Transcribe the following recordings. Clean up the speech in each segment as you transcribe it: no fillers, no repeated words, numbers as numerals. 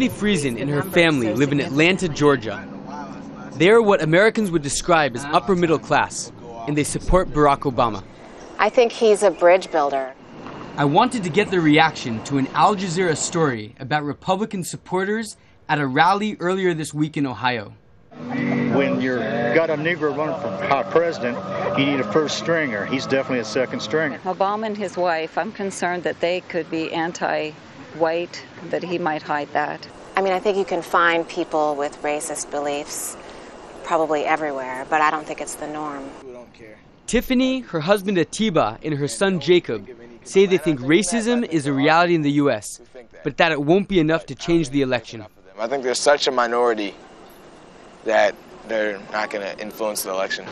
Tiffany Friesen and her family live in Atlanta, Georgia. They are what Americans would describe as upper middle class, and they support Barack Obama. I think he's a bridge builder. I wanted to get their reaction to an Al Jazeera story about Republican supporters at a rally earlier this week in Ohio. When you've got a Negro running for president, you need a first stringer. He's definitely a second stringer. Obama and his wife, I'm concerned that they could be anti-white, that he might hide that. I mean, I think you can find people with racist beliefs probably everywhere, but I don't think it's the norm. Tiffany, her husband Atiba, and her son Jacob say they think racism is a reality in the U.S., but that it won't be enough to change the election. I think there's such a minority that they're not going to influence the election.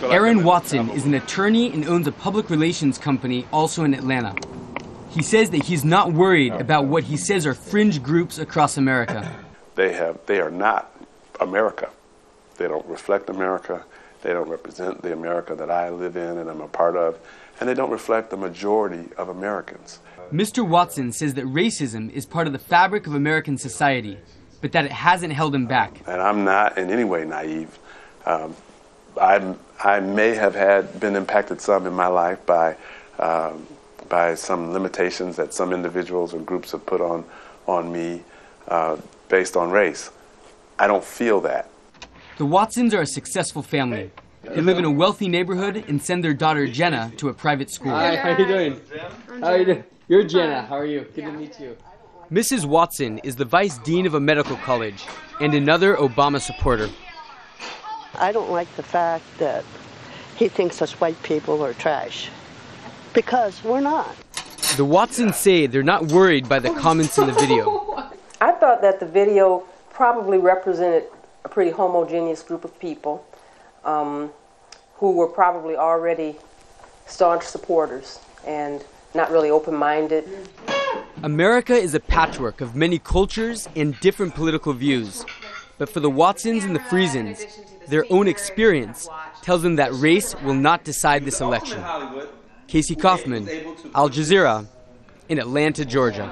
Aaron Watson is an attorney and owns a public relations company also in Atlanta. He says that he's not worried about what he says are fringe groups across America. They are not America. They don't reflect America. They don't represent the America that I live in and I'm a part of. And they don't reflect the majority of Americans. Mr. Watson says that racism is part of the fabric of American society, but that it hasn't held him back. And I'm not in any way naive. I may have been impacted some in my life by some limitations that some individuals or groups have put on me based on race. I don't feel that. The Watsons are a successful family. They live in a wealthy neighborhood and send their daughter Jenna to a private school. Hi, how you doing? How are you doing? You're Jenna. How are you? Good to meet you. Mrs. Watson is the vice dean of a medical college and another Obama supporter. I don't like the fact that he thinks us white people are trash, because we're not. The Watsons say they're not worried by the comments in the video. I thought that the video probably represented a pretty homogeneous group of people who were probably already staunch supporters and not really open-minded. America is a patchwork of many cultures and different political views. But for the Watsons and the Friesens, their own experience tells them that race will not decide this election. Casey Kauffman, Al Jazeera, in Atlanta, Georgia.